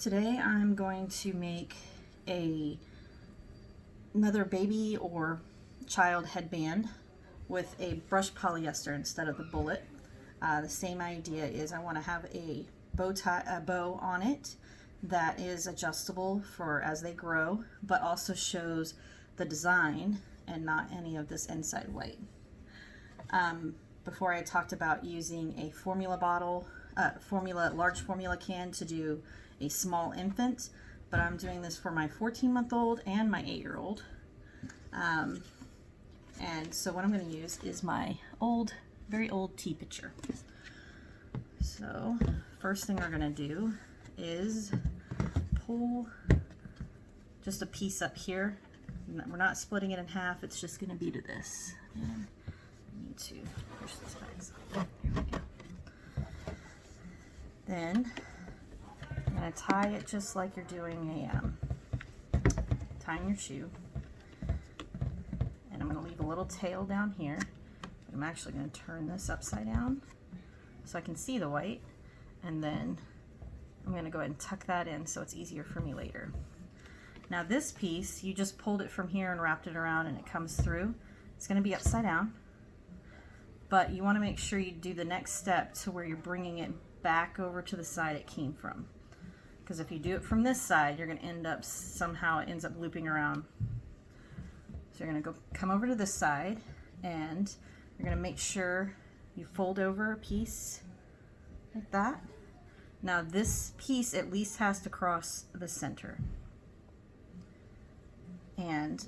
Today I'm going to make another baby or child headband with a brushed polyester instead of the bullet. The same idea is I want to have a bow on it that is adjustable for as they grow, but also shows the design and not any of this inside white. Before I talked about using a formula bottle, large formula can to do a small infant, but I'm doing this for my 14-month-old and my 8-year-old. And so what I'm going to use is my very old tea pitcher. So first thing we're going to do is pull just a piece up here. We're not splitting it in half, it's just going to be to this. And I need to push this back. Here we go. Then I'm going to tie it just like you're doing tying your shoe. And I'm going to leave a little tail down here. But I'm actually going to turn this upside down so I can see the white. And then I'm going to go ahead and tuck that in so it's easier for me later. Now this piece, you just pulled it from here and wrapped it around and it comes through. It's going to be upside down. But you want to make sure you do the next step to where you're bringing it back over to the side it came from. Because if you do it from this side, you're going to end up, somehow it ends up looping around. So you're going to come over to this side and you're going to make sure you fold over a piece like that. Now this piece at least has to cross the center. And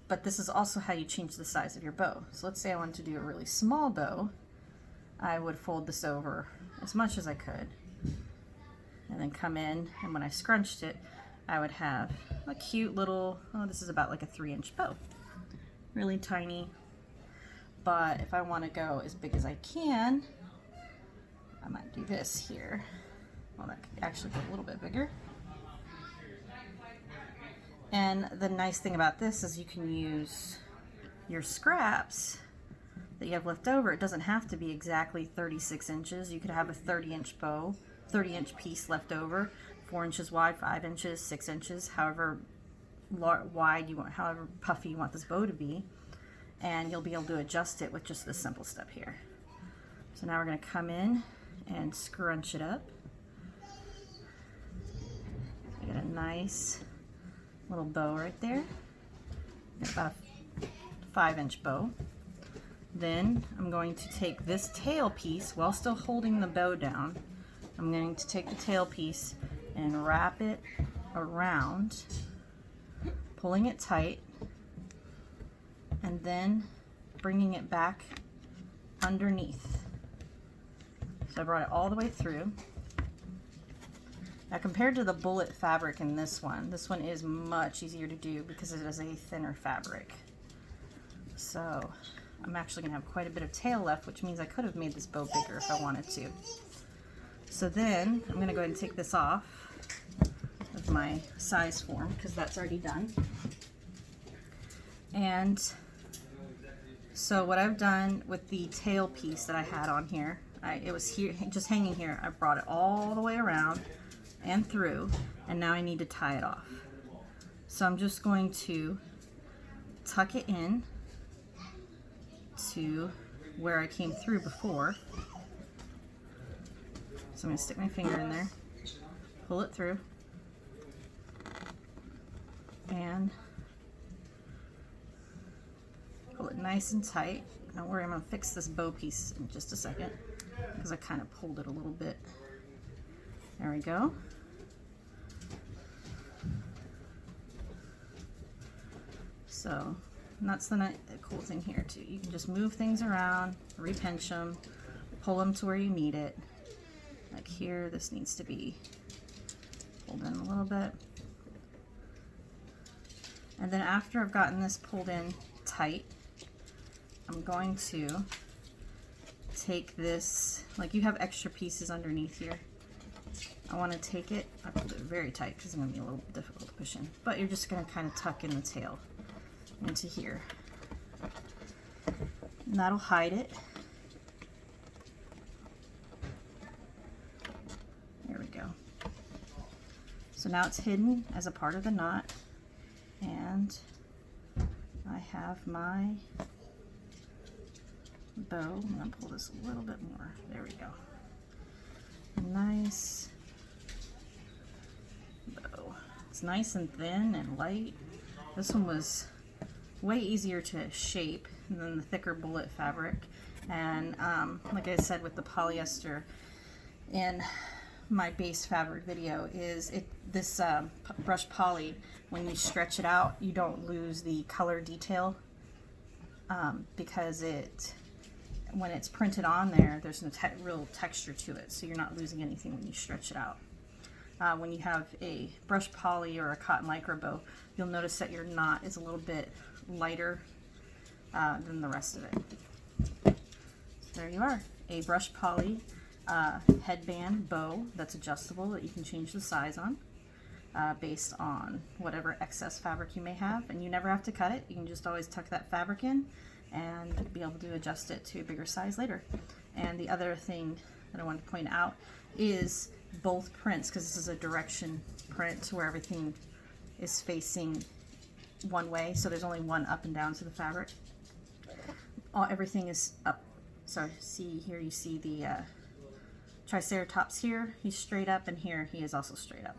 but this is also how you change the size of your bow. So let's say I wanted to do a really small bow. I would fold this over as much as I could and then come in, and when I scrunched it I would have a cute little, this is about like a 3-inch bow. Really tiny. But if I want to go as big as I can, I might do this here. Well, that could actually go a little bit bigger. And the nice thing about this is you can use your scraps that you have left over. It doesn't have to be exactly 36 inches. You could have a 30-inch bow, 30-inch piece left over, 4 inches wide, 5 inches, 6 inches, however wide you want, however puffy you want this bow to be. And you'll be able to adjust it with just this simple step here. So now we're going to come in and scrunch it up. We get a nice little bow right there. Got about a 5-inch bow. Then I'm going to take this tail piece while still holding the bow down. I'm going to take the tail piece and wrap it around, pulling it tight, and then bringing it back underneath. So I brought it all the way through. Now compared to the bullet fabric in this one is much easier to do because it is a thinner fabric. So I'm actually going to have quite a bit of tail left, which means I could have made this bow bigger if I wanted to. So then I'm going to go ahead and take this off of my size form because that's already done. And so what I've done with the tail piece that I had on here, it was here, just hanging here. I brought it all the way around and through, and now I need to tie it off. So I'm just going to tuck it in to where I came through before. So I'm going to stick my finger in there, pull it through, and pull it nice and tight. Don't worry, I'm going to fix this bow piece in just a second because I kind of pulled it a little bit. There we go. So, and that's the cool thing here too. You can just move things around, repinch them, pull them to where you need it. Like here, this needs to be pulled in a little bit. And then after I've gotten this pulled in tight, I'm going to take this, like you have extra pieces underneath here. I want to take it, I pulled it very tight because it's going to be a little difficult to push in, but you're just going to kind of tuck in the tail into here. And that'll hide it. There we go. So now it's hidden as a part of the knot, and I have my bow. I'm going to pull this a little bit more. There we go. Nice bow. It's nice and thin and light. This one was way easier to shape than the thicker bullet fabric. And like I said with the polyester in my base fabric video, is this brushed poly, when you stretch it out, you don't lose the color detail because when it's printed on there, there's no real texture to it, so you're not losing anything when you stretch it out. When you have a brushed poly or a cotton lycra bow, you'll notice that your knot is a little bit lighter than the rest of it. So there you are, a brushed poly headband bow that's adjustable, that you can change the size on based on whatever excess fabric you may have, and you never have to cut it. You can just always tuck that fabric in and be able to adjust it to a bigger size later. And the other thing that I wanted to point out is both prints, because this is a direction print where everything is facing one way, so there's only one up and down to the fabric. Everything is up. So see here, you see the Triceratops here, he's straight up, and here he is also straight up.